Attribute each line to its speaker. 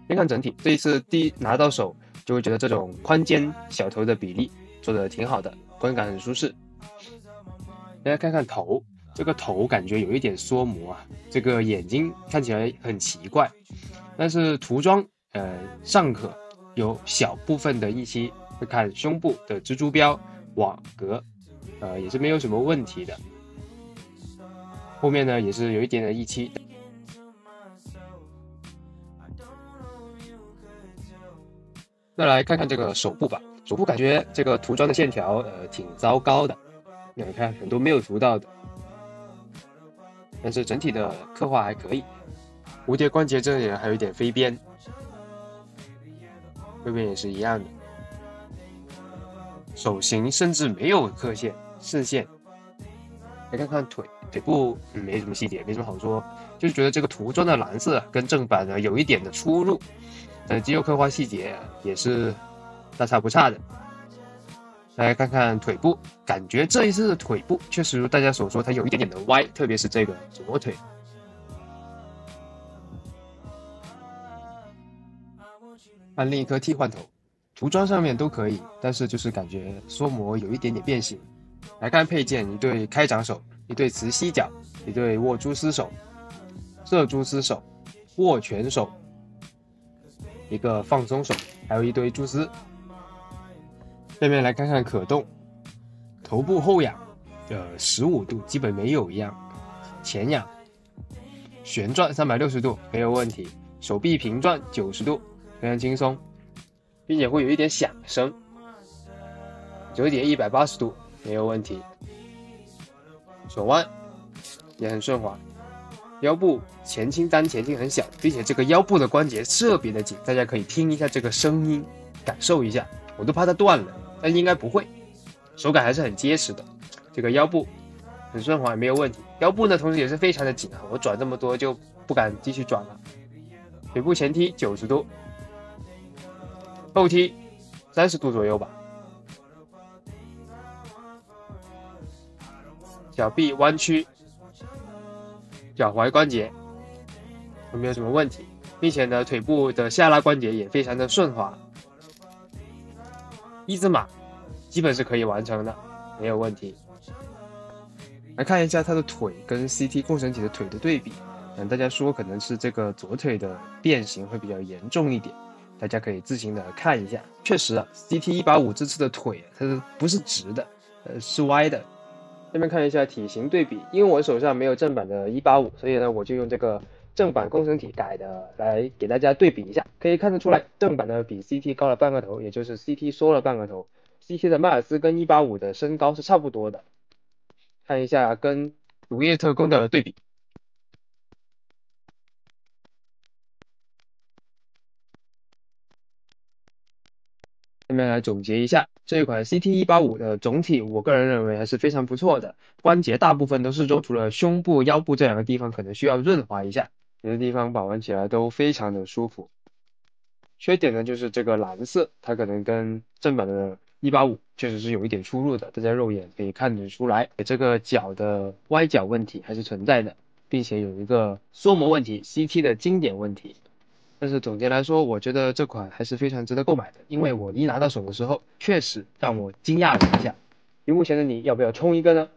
Speaker 1: 先看整体，这一次拿到手就会觉得这种宽肩小头的比例做的挺好的，观感很舒适。大家看看头，这个头感觉有一点缩模啊，这个眼睛看起来很奇怪，但是涂装尚可，有小部分的一期会看胸部的蜘蛛标网格，也是没有什么问题的。后面呢也是有一点点溢漆。再来看看这个手部吧，手部感觉这个涂装的线条挺糟糕的，你看很多没有涂到的，但是整体的刻画还可以。蝴蝶关节这里还有一点飞边，右边也是一样的。手型甚至没有刻线、视线。来看看腿部，没什么细节，没什么好说，就是觉得这个涂装的蓝色跟正版呢有一点的出入，肌肉刻画细节也是大差不差的。来看看腿部，感觉这一次的腿部确实如大家所说，它有一点点的歪，特别是这个左腿。按另一颗替换头，涂装上面都可以，但是就是感觉缩模有一点点变形。来看配件，一对开掌手，一对磁吸脚，一对握蛛丝手、射蛛丝手、握拳手，一个放松手，还有一堆蛛丝。下面来看看可动，头部后仰，15度基本没有一样，前仰，旋转360度没有问题，手臂平转90度非常轻松，并且会有一点响声，折叠180度没有问题，手腕也很顺滑，腰部前倾单前倾很小，并且这个腰部的关节特别的紧，大家可以听一下这个声音，感受一下，我都怕它断了，但应该不会，手感还是很结实的，这个腰部很顺滑没有问题，腰部呢同时也是非常的紧啊，我转这么多就不敢继续转了，腿部前踢90度，后踢30度左右吧，脚臂弯曲，脚踝关节都没有什么问题，并且呢，腿部的下拉关节也非常的顺滑，一字马基本是可以完成的，没有问题。来看一下它的腿跟 CT 共生体的腿的对比，大家说可能是这个左腿的变形会比较严重一点，大家可以自行的看一下。确实啊 ，CT185这次的腿它不是直的，是歪的。下面看一下体型对比，因为我手上没有正版的185，所以呢我就用这个正版共生体改的来给大家对比一下，可以看得出来正版的比 CT 高了半个头，也就是 CT 缩了半个头。CT 的迈尔斯跟185的身高是差不多的，看一下跟毒液特工的对比。下面来总结一下，这一款 CT185的总体，我个人认为还是非常不错的。关节大部分都适中，除了胸部、腰部这两个地方可能需要润滑一下，别的地方把玩起来都非常的舒服。缺点呢就是这个蓝色，它可能跟正版的185确实是有一点出入的，大家肉眼可以看得出来，这个角的歪角问题还是存在的，并且有一个缩模问题 ，CT 的经典问题。但是总结来说，我觉得这款还是非常值得购买的，因为我一拿到手的时候，确实让我惊讶了一下。屏幕前的你要不要冲一个呢？